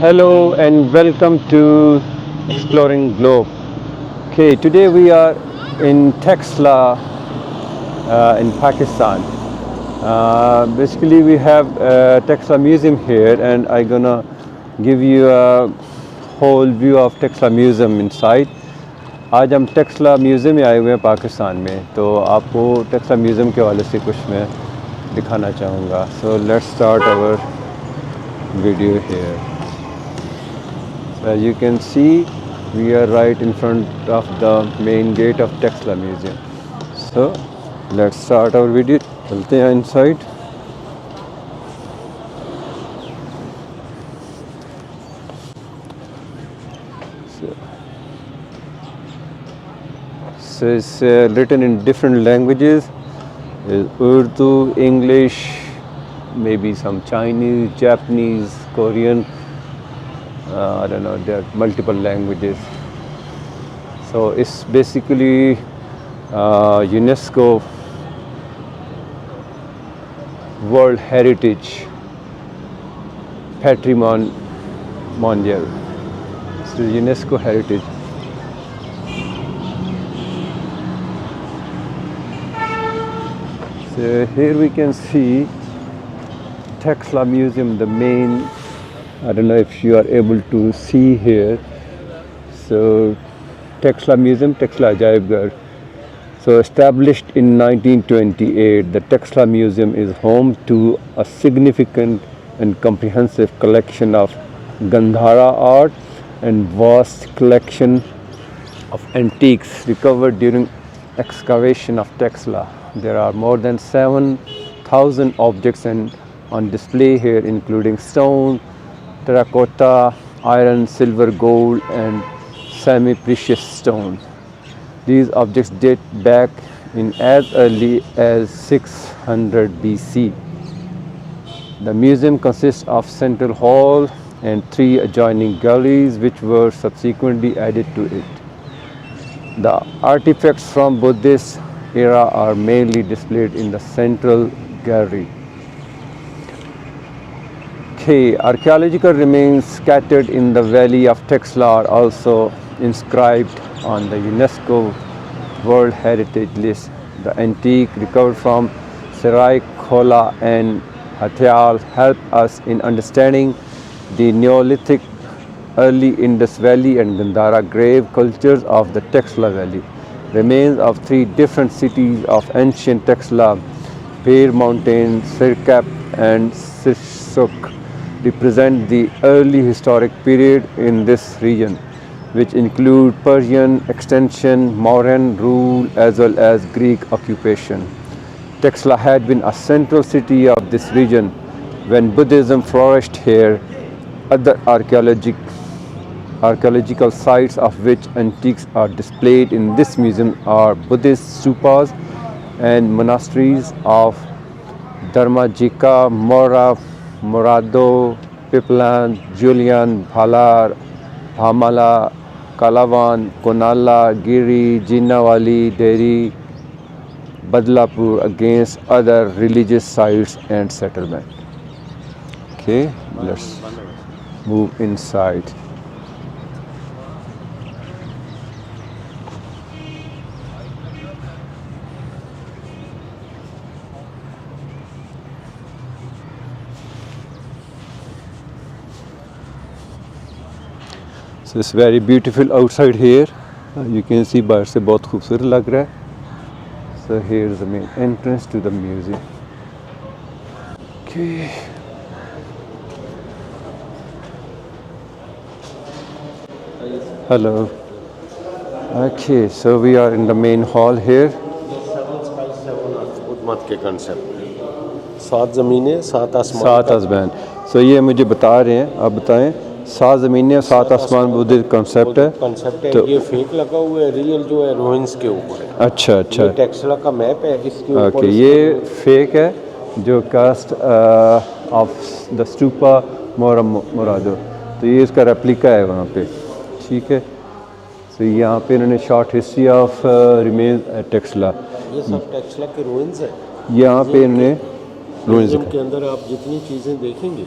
Hello and welcome to Exploring Globe. Okay, today we are in Texla in Pakistan. Basically, we have Texla Museum here, and I'm gonna give you a whole view of Texla Museum inside. आज हम Taxila museum में आए हुए हैं पाकिस्तान में, तो आपको Taxila museum के हवाले से कुछ मैं दिखाना चाहूँगा. So let's start our video here. As you can see, we are right in front of the main gate of Texla Museum. So let's start our video. चलते हैं inside. So it's written in different languages: Urdu, English, maybe some Chinese, Japanese, Korean. I don't know, there are multiple languages. So it's basically UNESCO World Heritage Patrimony Mondial. So UNESCO Heritage. So here we can see Texla Museum, the main. I don't know if you are able to see here. So Texla Museum, Texla Ajaibghar. So established in 1928, the Texla Museum is home to a significant and comprehensive collection of Gandhara art and vast collection of antiques recovered during excavation of Texla. There are more than 7,000 objects on display here, including stone, terracotta, iron, silver, gold, and semi-precious stones. These objects date back in as early as 600 BC. The museum consists of central hall and 3 adjoining galleries, which were subsequently added to it. The artifacts from Buddhist era are mainly displayed in the central gallery. Okay, archaeological remains scattered in the valley of Texla are also inscribed on the UNESCO World Heritage List. The antique recovered from Sarai Khola and Hatyal help us in understanding the Neolithic, early Indus Valley and Gandhara grave cultures of the Texla Valley. Remains of 3 different cities of ancient Texla, Peir Mountain, Sirkap and Sirsuk, represent the early historic period in this region, which include Persian extension, Mauryan rule, as well as Greek occupation. Texla had been a central city of this region when Buddhism flourished here. Other archaeological sites of which antiques are displayed in this museum are Buddhist stupas and monasteries of Dharmajika, Mora, Morado, Piplan, Julian, Bhalar, Bhamala, Kalawan, Konala, Giri, Jinnawali, Deri, Badlapur, against other religious sites and settlement. Okay, let's move inside. So it's very beautiful outside here. You can see बाहर से बहुत खूबसूरत लग रहा है. So here is the main entrance to the museum. Okay. Hello. Okay, so we are in the main hall here. 757 Buddha मत के concept 7 ज़मीनें 7 आसमान 7 आसमान. So ये मुझे बता रहे हैं, आप बताएं. 7 ज़मीनें 7 आसमान बुद्ध कंसेप्ट है. तो ये फेक लगा हुआ है, रियल जो है रोहिंस के ऊपर है. अच्छा अच्छा. ये टेक्सला का मैप है, इसके ऊपर. ओके, ये फेक है जो कास्ट ऑफ द स्तूपा मोरादो. तो ये इसका रेप्लिका है वहाँ पे. ठीक है. तो यहाँ पे इन्होंने short history of remains at Taxila. ये सब टेक्सला के रूइंस है. यहाँ पे इन्होंने ruins म्यूजियम के अंदर आप जितनी चीज़ें देखेंगे,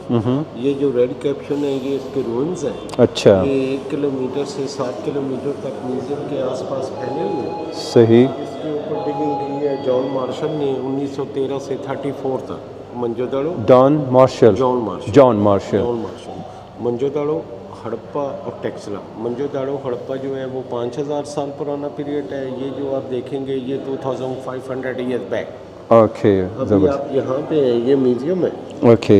ये जो रेड कैप्शन है ये इसके रूइंस हैं। अच्छा ये 1 किलोमीटर से 7 किलोमीटर तक म्यूजियम के आसपास फैले हुए हैं। सही इसके ऊपर डिगिंग की है जॉन मार्शल ने 1913 से 34 तक। Mohenjodaro Don Marshall John Marshall John Marshall John Marshall Mohenjodaro Harappa और टेक्सला। मंजोदड़ो हड़प्पा जो है वो 5000 साल पुराना पीरियड है। ये जो आप देखेंगे ये 2500 ईयर बैक। ओके अभी जबरदस्त आप यहाँ पे हैं, ये म्यूजियम है। ओके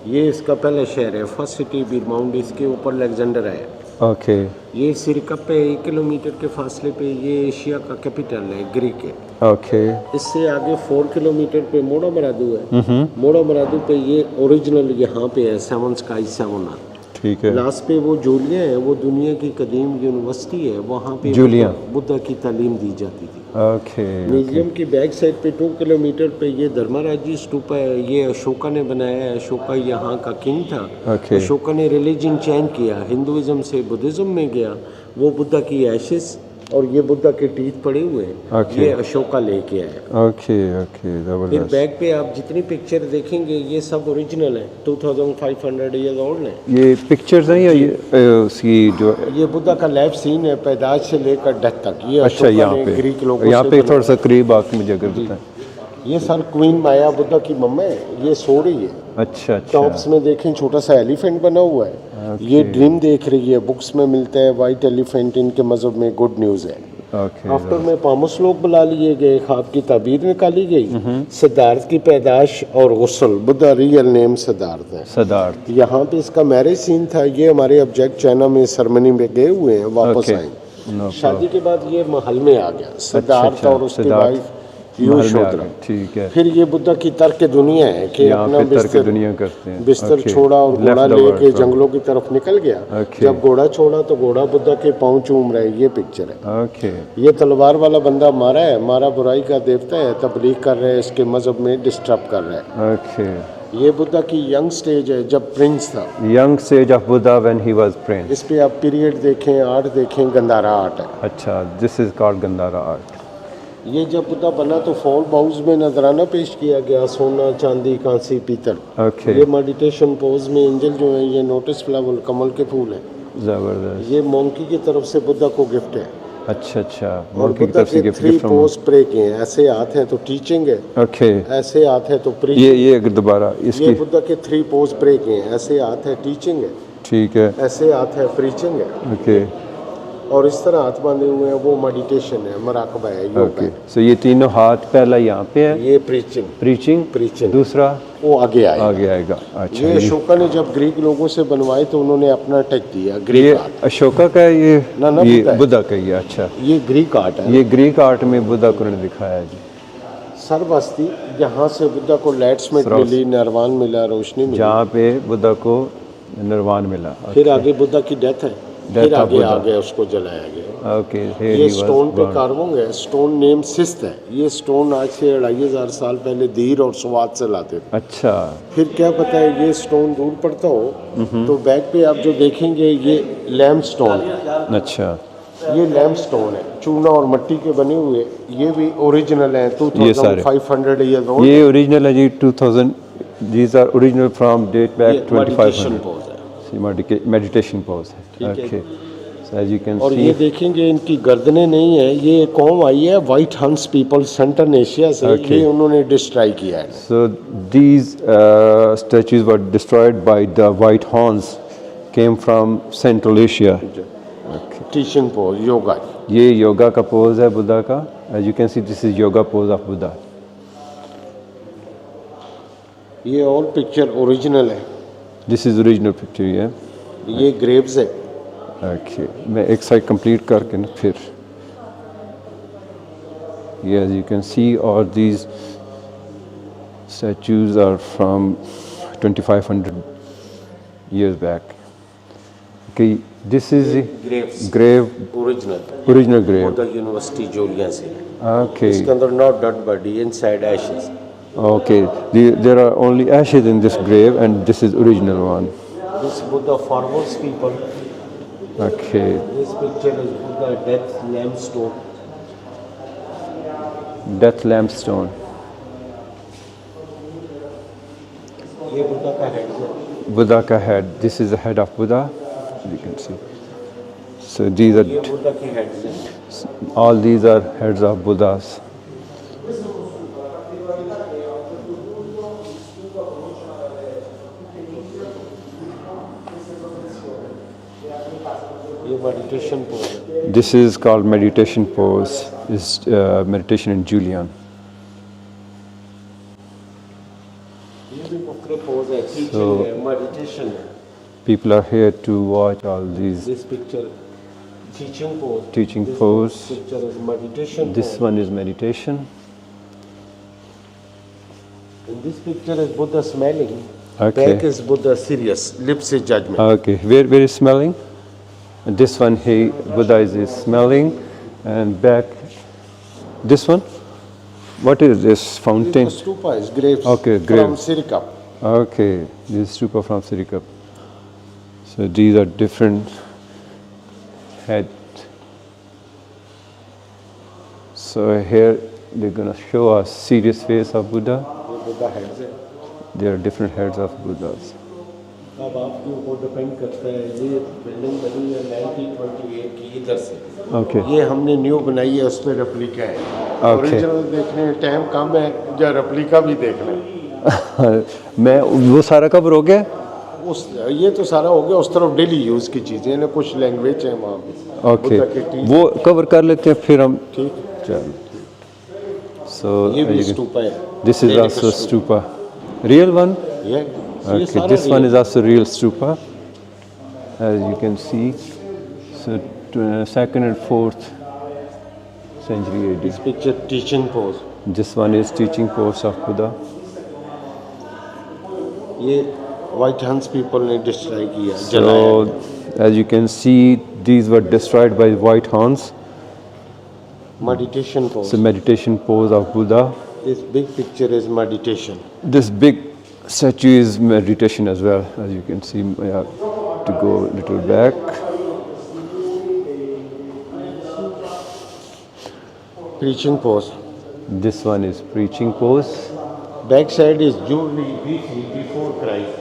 ये इसका पहला शहर है, फर्स्ट सिटी बीरमाउंट। इसके ऊपर अलेक्जेंडर है। ओके ये सिरकप पे 1 किलोमीटर के फासले पे ये एशिया का कैपिटल है, ग्रीक है। ओके इससे आगे 4 किलोमीटर पे मोड़ा मरादू है। मोड़ा मरादू पे ये ओरिजिनल यहाँ पे है, 7 स्काई 7 अर्थ। ठीक है लास्ट पे वो जूलिया है, वो दुनिया की कदीम यूनिवर्सिटी है। वहाँ पे जूलिया। बुद्धा की तालीम दी जाती थी। ओके म्यूजियम की बैक साइड पे 2 किलोमीटर पे ये धर्माराजी स्तूपा है। ये अशोका ने बनाया है। अशोका यहाँ का किंग था। ओके अशोका ने रिलीजन चेंज किया, हिंदुइज्म से बुद्धिज्म में गया। वो बुद्धा की एशेस और ये बुद्धा के टीथ पड़े हुए हैं। Okay. ये अशोका लेके आया। ओके ओके फिर जबरदस्त बैक पे आप जितनी पिक्चर देखेंगे ये सब ओरिजिनल है, 2500 ईयर्स ओल्ड है। ये पिक्चर्स हैं या ये उसकी जो ये बुद्धा का लाइफ सीन है, पैदाइश से लेकर डेथ तक। ये अच्छा अशोका यहाँ ने पे ग्रीक लोगों यहाँ से पे बनाया। थोड़ा सा करीब आके मुझे अगर बताएं ये सर क्वीन माया बुद्धा की मम्मा है, ये सो रही है। अच्छा टॉप्स अच्छा में देखें छोटा सा एलिफेंट बना हुआ है। ये ड्रीम देख रही है, बुक्स में मिलता है वाइट एलिफेंट। इनके मजहब में गुड न्यूज़ है। ओके आफ्टर में 5 लोग बुला लिए गए, ख्वाब की ताबीर निकाली गई। सिद्धार्थ की पैदाश और गुस्ल, बुद्धा रियल नेम सिद्धार्थ है। सिद्धार्थ यहाँ पे इसका मैरिज सीन था। ये हमारे ऑब्जेक्ट चाइना में सेरेमनी में गए हुए हैं, वापस Okay. आए। नो शादी के बाद ये महल में आ गया, सिद्धार्थ अच्छा, और उसके सिद्धार्थ वाइफ युशोधरा। ठीक है फिर ये बुद्धा की तर्क दुनिया है कि यहाँ अपना पे तर्क बिस्तर दुनिया करते हैं बिस्तर Okay. छोड़ा और Left घोड़ा the world लेके from- जंगलों की तरफ निकल गया। Okay. जब घोड़ा छोड़ा तो घोड़ा बुद्धा के पाँव चूम रहा है। ये पिक्चर है। ओके ये तलवार वाला बंदा मारा है, मारा बुराई का देवता है, तबलीग कर रहा है, इसके मजहब में डिस्टर्ब कर रहा है। ओके ये बुद्धा की यंग स्टेज है, जब प्रिंस था। Young stage of Buddha when he was Prince इस पे आप पीरियड देखें, आर्ट देखें, गंधारा आर्ट है। अच्छा this is called Gandhara art ये जब बुद्धा बना तो फॉल बाउस में नजराना पेश किया गया, सोना चांदी कांसी पीतल। ओके ये मेडिटेशन पोज में एंजल जो है ये लोटस फ्लावर कमल के फूल हैं। जबरदस्त ये मोंकी की तरफ से बुद्धा को गिफ्ट है। अच्छा अच्छा और मोंकी की बुद्धा तरफ से के गिफ्ट 3 गिफ्ट पोज प्रे के हैं। ऐसे हाथ हैं तो टीचिंग है, ओके ऐसे हाथ है तो ये प्रीचिंग। ये अगर दोबारा ये इसकी बुद्धा के 3 पोज प्रे के हैं। ऐसे हाथ है टीचिंग है, ठीक है ऐसे हाथ है प्रीचिंग है, ओके और इस तरह हाथ बांधे हुए हैं वो मेडिटेशन है, मराकबा है, योग ओके है। सो ये तीनों हाथ पहला यहाँ पे है ये प्रीचिंग प्रीचिंग प्रीचिंग दूसरा वो आगे आएगा। आगे आएगा अच्छा ये अशोका ने जब ग्रीक लोगों से बनवाए तो उन्होंने अपना टैग दिया, ये ग्रीक आर्ट। अशोका का है ये ना, ये बुद्धा है। बुद्धा का ही है अच्छा ये ग्रीक आर्ट है। ये ग्रीक आर्ट में बुद्धा को उन्होंने दिखाया है जी सर्वस्ती, यहाँ से बुद्धा को लाइट्समेंट मिली, निर्वाण मिला, रोशनी मिली। जहाँ पे बुद्धा को निर्वाण मिला फिर आगे बुद्धा की डेथ है। फिर of आगे Buddha. आ गया, उसको जलाया गया। ओके ये स्टोन पे कार्विंग है, स्टोन नेम सिस्त है। ये स्टोन आज से 2500 साल पहले धीर और स्वाद से लाते थे। अच्छा फिर क्या पता है ये स्टोन दूर पड़ता हो तो बैक पे आप जो देखेंगे ये लैम्प स्टोन है। अच्छा ये लैम्प स्टोन है, चूना और मिट्टी के बने हुए। ये भी ओरिजिनल है, ये सारे। 2500 ईयर्स ओल्ड। ये ओरिजिनल है जी 2000 these are original from date back 2500 pose है। मेडिटेशन पोज ठीक है। Okay so as you can और सी ये देखेंगे इनकी गर्दनें नहीं है। ये कौम आई है व्हाइट हंस पीपल सेंट्रल एशिया से। Okay. ये उन्होंने डिस्ट्रॉय किया है। so these statues were destroyed by the white horns came from Central Asia okay teaching pose, yoga. ये योगा का पोज है बुद्धा का as you can see this is yoga pose of Buddha ये ऑल पिक्चर ओरिजिनल है। This is original picture ये ये Graves है। Okay मैं एक साइड कंप्लीट करके ना फिर ये एज यू कैन सी और these statues are from 2500 years back okay this is the graves grave original original grave Buddha university जोलिया से। okay इसके अंदर not dead body, inside ashes. okay there are only ashes in this grave and this is original one this Buddha forwards people. okay this picture is Buddha death lamp stone. death lampstone ये बुद्धा का head है। Buddha ka head. This is the head of Buddha. You can see. So these ये are Buddha की head है। all these are heads of Buddhas. ये meditation pose है। This is called meditation pose. Is meditation in Julian. ये भी मुख्य pose है, teaching है, मेडिटेशन है। People are here to watch all these. This picture, teaching pose. Teaching This pose. picture is meditation This pose. one is meditation. In this picture is Buddha smiling. Okay. Back is Buddha serious. Lips is judgment. Okay. Where is smelling? And this one, Buddha is smelling, and back. This one. What is this fountain? This stupa is grapes. Okay, From grapes. Sirikap. Okay, this is stupa from Sirikap. So these are different head. So here they're going to show us serious face of Buddha. ये Buddha heads है। There are different heads of Buddhas. अब आपके ऊपर depend करता है। ये building बनी है 1928 की इधर से। Okay. ये हमने न्यू बनाई है, उस पर रेप्लिका है। Okay. ओरिजिनल देखने में टाइम कम है, या रेप्लिका भी देख लें। मैं वो सारा कवर हो गया? उस ये तो सारा हो गया, उस तरफ डेली यूज़ की चीज़ें हैं, कुछ लैंग्वेज है वहाँ पे। ओके, बुद्धा की टीचिंग। वो कवर कर लेते हैं फिर हम। ठीक। चलो। So ये भी स्तूपा है। this is also stupa. Real one? ये Okay, सारा this one real- is also real stupa, as you can see. So 2nd and 4th century AD. This picture teaching pose. This one is teaching pose of Buddha. ये white Hans people ने destroy किया, जलाया। So as you can see, these were destroyed by white Hans. Meditation pose. So meditation pose of Buddha. This big picture is meditation. This big statue is meditation as well. As you can see, I have to go a little back. Preaching pose. This one is preaching pose. Back side is jewelry before Christ.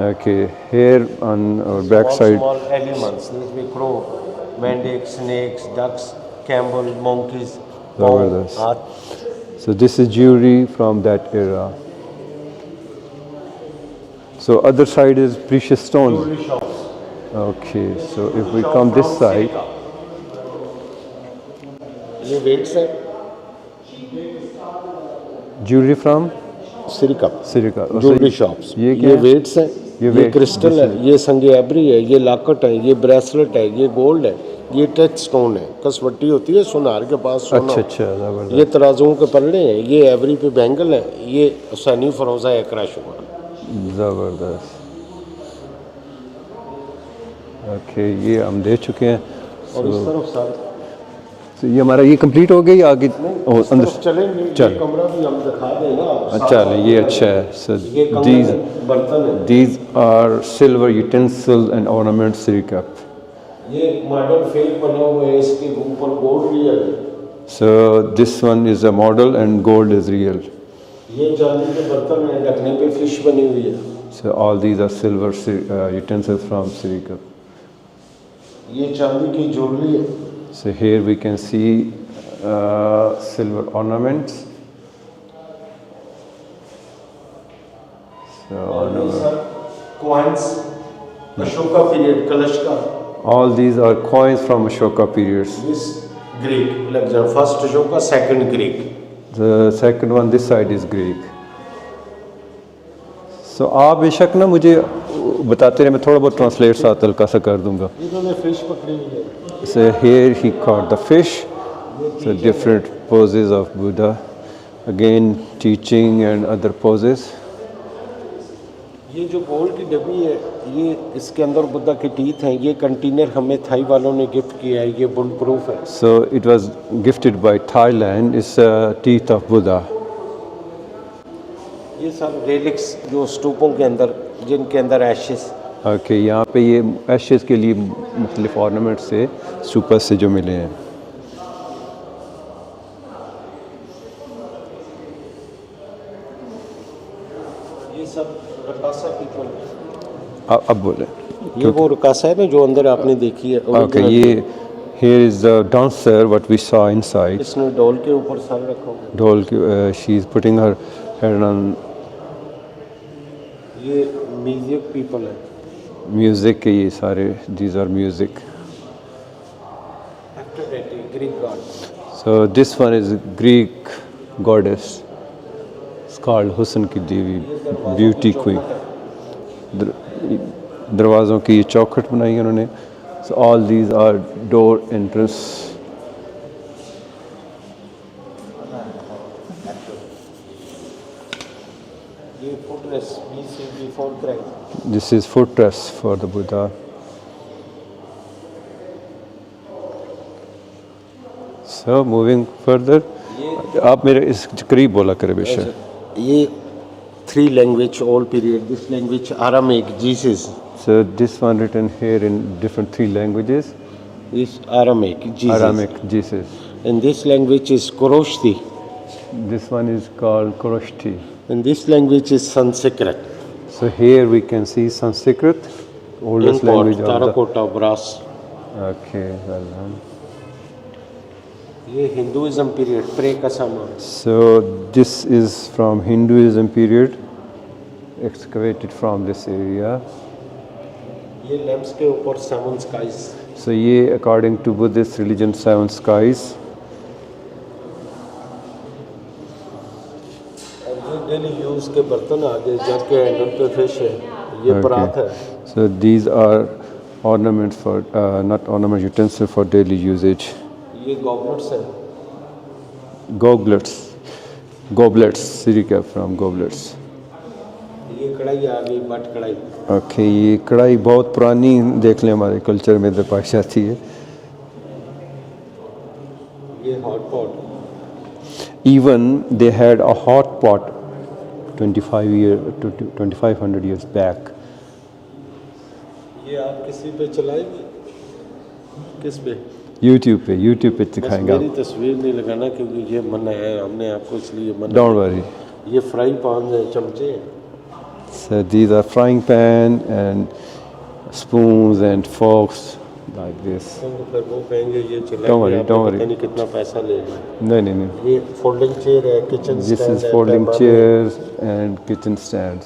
Okay, here on our back side. Small elements. These we crow, mandrakes, snakes, ducks, camel, monkeys, Zabardast. earth. So this is jewelry from that era. So other side is precious stones. Jewelry shops. Okay, so if we come this side, ये weights है, jewelry from Sirkap. Sirika. Jewellery shops. ये क्या ये है? Weights हैं, ये ये weight, crystal है, ये संगे एबरी है, ये लाकट है, ये ब्रेसलेट है, ये गोल्ड है, ये टच स्टोन है। कसवट्टी होती है सुनार के पास सोना। अच्छा, जबरदस्त। ये तराजुओं के पल्ले हैं, ये एवरी पे बैंगल है, ये सैनी फरोजा है, क्रश हुआ। जबरदस्त। ओके, ये हम दे चुके हैं। और इस तरफ सर तो ये हमारा ये कंप्लीट हो गई आगे इस अंदर तरफ चलेंगे, ये चल। कमरा भी हम दिखा दें ना। अच्छा ये अच्छा है। सो ये कंगन दीज है, बर्तन है। these are silver utensils and ornaments Sirikap. ये मॉडल फेक बने हुए हैं, इसके ऊपर गोल्ड भी है। So this one is a model and gold is real. ये चांदी के बर्तन हैं, ढकने पे फिश बनी हुई है। So all these are silver utensils from Sirikap. ये चांदी की ज्वेलरी है। So here we can see silver ornaments. So coins Ashoka period, कलश का। all these are coins from Ashoka periods. This Greek lecture, first Ashoka, second Greek. The second one this side is Greek. So आप बेशक ना मुझे बताते रहे, मैं थोड़ा बहुत ट्रांसलेट साथ हल्का सा कर दूंगा. इन्होंने फिश पकड़ी हुई है। So here he caught the fish. So different poses of Buddha. Again teaching and other poses. ये जो गोल्ड की डब्बी है, ये इसके अंदर बुद्धा के टीथ हैं। ये कंटेनर हमें थाई वालों ने गिफ्ट किया है, ये बुल प्रूफ है। So it was gifted by Thailand. It's teeth of Buddha. ये सब रेलिक्स जो स्तूपों के अंदर, जिनके अंदर एशेस। Okay, यहाँ पे ये एशेस के लिए मुख्तलिफ ऑर्नामेंट से सुपर से जो मिले हैं. ये सब प्रकाश अब बोले ये वो रकासा है ना जो अंदर आपने देखी है ओके original ये में। here is the dancer what we saw inside इसने डोल के ऊपर सर रखा हुआ ढोल की she is putting her head on है। ये म्यूजिक पीपल है। music के ये सारे these are music Aphrodite Greek god. so this one is Greek goddess it's called हुस्न की देवी beauty queen दरवाज़ों की ये चौखट बनाई है उन्होंने so all these are door entrance ये footrests BC before Christ. this is footrest for the Buddha so moving further आप मेरे इस करीब बोला करे बेशक ये 3 language all period this language Aramaic Jesus so this one written here in different 3 languages is Aramaic Jesus Aramaic Jesus and this language is Koroshti this one is called Koroshti and this language is Sanskrit so here we can see Sanskrit oldest import language of the terracotta brass। okay well done ये Hinduism period pray का सामान। so this is from Hinduism period excavated from this area ये lamps के ऊपर 7 skies। so ये according to Buddhist religion 7 skies और ये daily use के बर्तन आगे जग के हैंडल पे फिश है ये परात है। so these are ornaments for not ornament utensil for daily usage ये गॉबलेट्स है। goblets sirika from goblets ये कढ़ाई आ गई बट कढ़ाई। okay ये कढ़ाई बहुत पुरानी देख लें हमारे कल्चर में तो पाई जाती है ये hot pot. even they had a hot pot 2500 years back ये आप किसी पे चलाएंगे किस पे? YouTube पे बस दिखाएंगे मेरी आप तस्वीर नहीं लगाना क्योंकि ये मना है हमने आपको इसलिए मना don't worry ये फ्राई पान है चमचे हैं। so these are frying pan and spoons and forks like this तो फिर वो कहेंगे ये चला Don't worry, don't worry. नहीं कितना पैसा ले लिया। नहीं ये फोल्डिंग चेयर है किचन this स्टैंड is है folding पैमाने। chairs and kitchen stands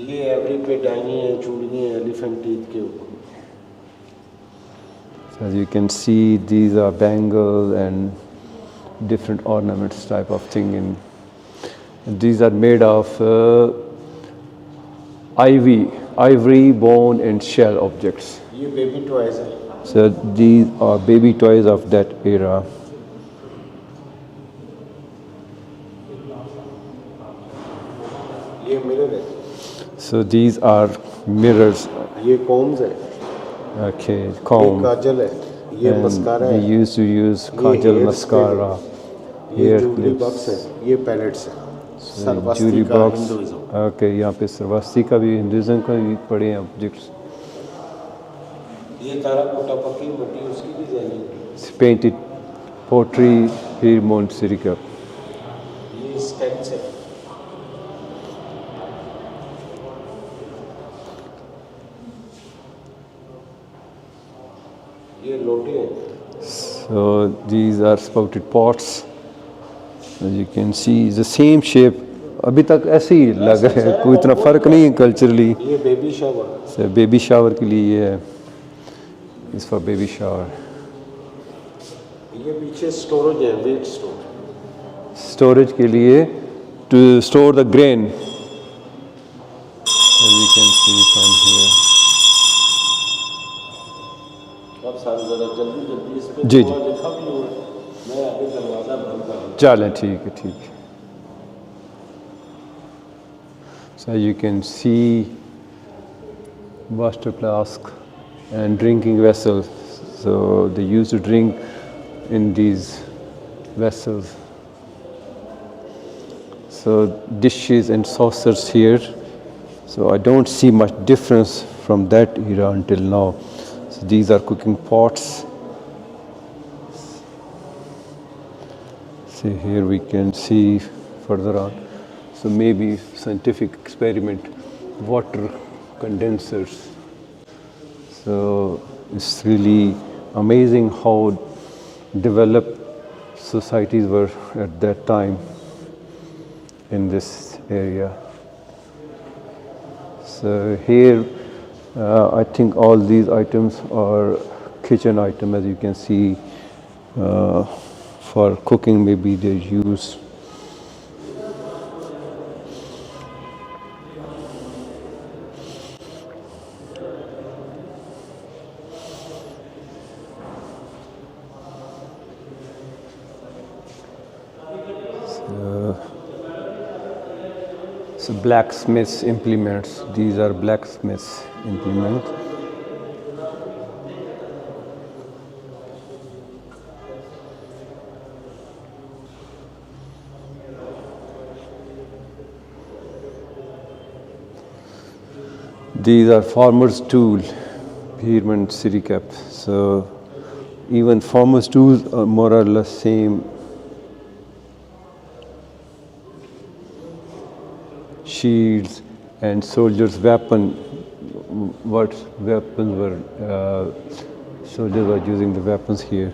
ये एवरी पे डाइनी है चूड़ियाँ एलिफेंट टीथ के ऊपर। so as you can see these are bangles and different ornaments type of thing and these are made of ivory bone and shell objects ये baby toys है। so these are baby toys of that era ये mirror है। so these are mirrors ये corms है। okay ये comb काजल है। ये and mascara they है। used to use kajal hair mascara ये hair जूली clips बॉक्स है। ये पैलेट्स है। jewelry सर्वस्ती का box हिंदुइज्म। okay यहाँ पे सर्वस्ती का भी हिंदुइज्म का भी पड़े हैं ऑब्जेक्ट्स ये तारा कोटा पक्की मिट्टी उसकी designing. painted pottery here Mount Sirika ये स्टेप्स है। ये लोटे हैं। so these are spouted pots as you can see the same shape अभी तक ऐसे ही लग रहा है कोई इतना फर्क नहीं है कल्चरली ये baby shower. so baby shower के लिए ये है is for baby shower ये पीछे स्टोरेज है वेट स्टोर। storage के लिए to store the grain as you can see from here अब सारा जरा जल्दी जल्दी इस पे जी, थोड़ा जी। लिखा भी हुआ है। मैं आगे दरवाजा बंद कर दूँ। चलें ठीक है so you can see water flask and drinking vessels so they used to drink in these vessels so dishes and saucers here so I don't see much difference from that era until now so these are cooking pots see here we can see further on so maybe scientific experiment water condensers. So it's really amazing how developed societies were at that time in this area. So here, I think all these items are kitchen items, as you can see. For cooking, maybe they're used. So blacksmiths implements. These are blacksmiths implements. These are farmers' tools, Bhirman City Cap. So even farmers' tools are more or less same. Shields and soldiers' weapon. What weapons were soldiers were using the weapons here.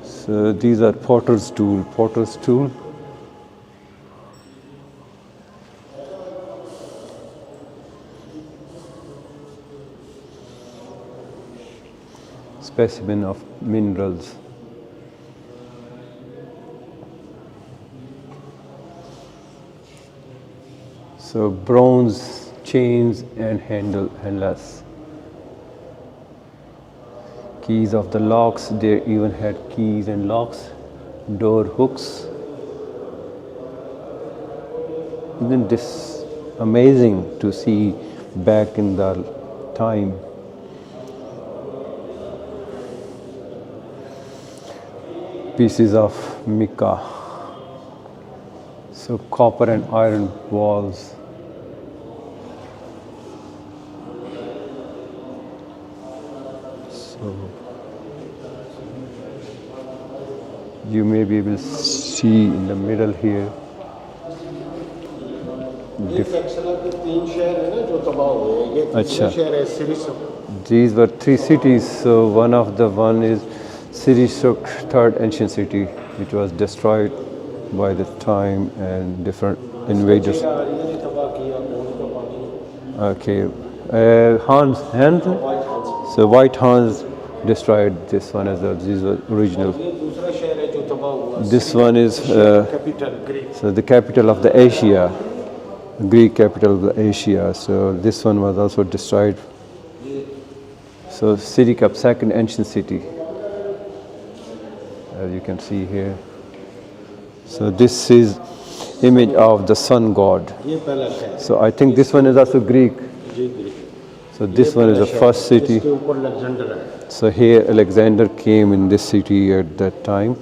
So these are potter's tool. Potter's tool. Specimen of minerals. So bronze chains and handles. Keys of the locks. They even had keys and locks. Door hooks. Isn't this amazing to see back in the time? Pieces of mica. So copper and iron walls. So you may be able to see in the middle here. ये टेक्सला के 3 शहर है ना जो तबाह हुए हैं, ये अच्छा। तीसरा शहर है सिरिसो। These were 3 cities. So one is Sirisuk, third ancient city, which was destroyed by the time and different invaders. Okay, Hans. So White Hans destroyed this one as well. These were original. ये दूसरा शहर है जो तबाह हुआ। This one is capital Greek. so the capital of the Asia, Greek capital of the Asia. So this one was also destroyed. So City Cap, second ancient city, as you can see here. So this is image of the sun god. ये पहला शहर। So I think this one is also Greek. जी Greek. So this one is the first city. इसके ऊपर Alexander है। So here Alexander came in this city at that time.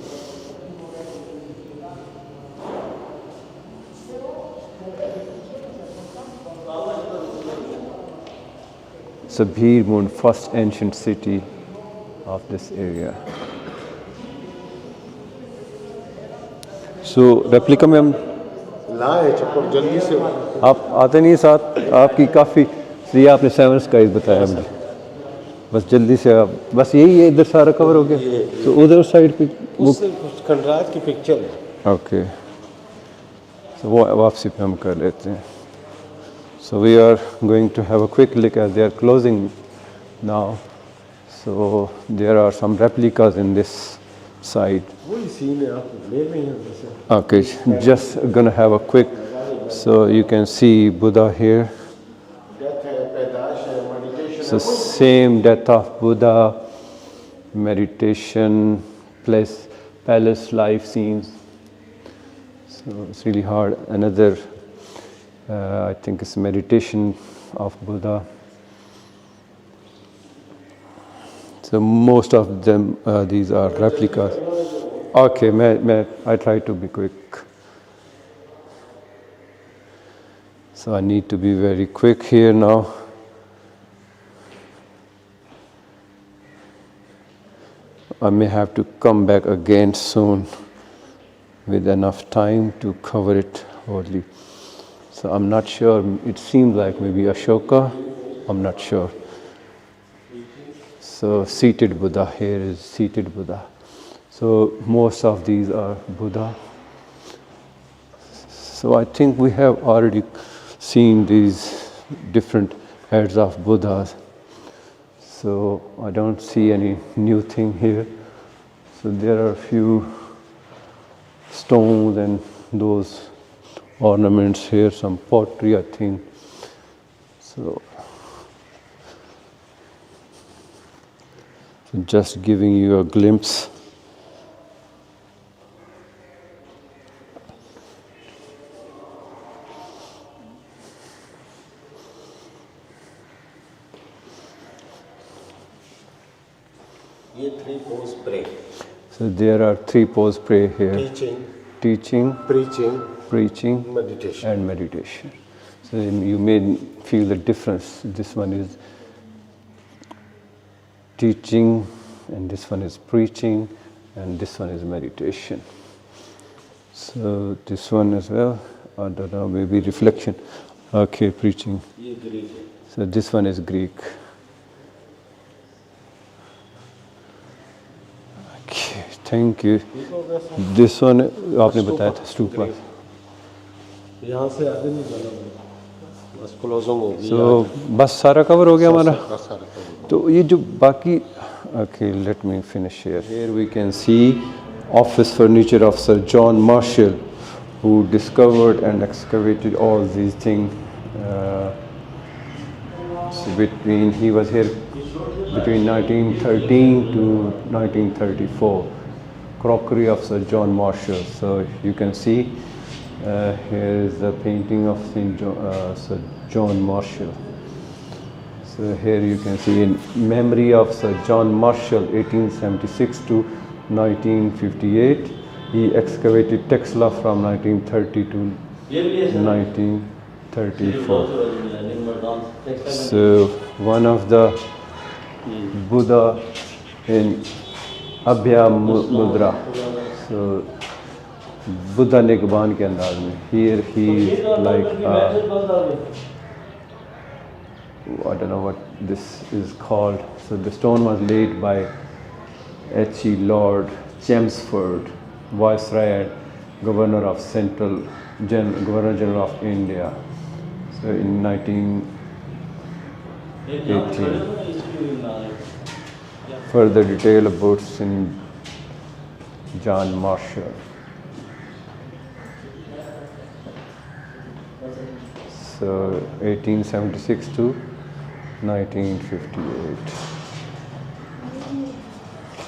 So Bhirmun, first ancient city of this area. So replica में हम लाए चप्पल जल्दी से। आप आते नहीं साथ, आपकी काफ़ी ये आपने 7 स्काइज बताया मुझे, बस जल्दी से आप बस यही है, इधर सारा कवर हो गया। तो उधर साइड पे वो उससे खंडरात की पिक्चर है। ओके, so वो वापसी पे हम कर लेते हैं। So we are going to have a quick look as they are closing now. So there are some replicas in this site. वही सीन है, आप ले रहे हैं वैसे। Okay, just gonna have a quick. So you can see Buddha here. Death है, पैदाश है, meditation So same death of Buddha, meditation, palace life scenes. So it's really hard. Another, I think it's meditation of Buddha. So most of them, these are replicas. Okay, I try to be quick. So I need to be very quick here now. I may have to come back again soon with enough time to cover it wholly. So I'm not sure. It seems like maybe Ashoka. I'm not sure. So seated Buddha, here is seated Buddha. So most of these are Buddha. So I think we have already seen these different heads of Buddhas. So I don't see any new thing here. So there are a few stones and those ornaments here, some pottery I think. So just giving you a glimpse. ये 3 pose pray. So there are 3 pose pray here. Teaching, preaching, meditation. and meditation. So you may feel the difference. This one is teaching, and this one is preaching, and this one is meditation. So this one as well, I don't know, maybe reflection. Okay, preaching. So this one is Greek. Okay, thank you. This one आपने बताया था stupa. यहाँ से आगे नहीं जाना बस closing हो गई. So बस सारा कवर हो गया हमारा. तो ये जो बाकी, okay, let me finish here. Here we can see office furniture of Sir John Marshall, who discovered and excavated all these things. He was here between 1913 to 1934. Crockery of Sir John Marshall. So you can see here is the painting of Sir John Marshall. So here you can see in memory of Sir John Marshall, 1876 to 1958. He excavated Texla from 1930 to 1934. So one of the Buddha in Abhya Mudra. So Buddha Nikban ke andaz mein. Here he is like I don't know what this is called. So the stone was laid by H.E. Lord Chelmsford, Viceroy and Governor of Governor General of India. So in 1918. Further detail about St. John Marshall. So 1876 to 1958.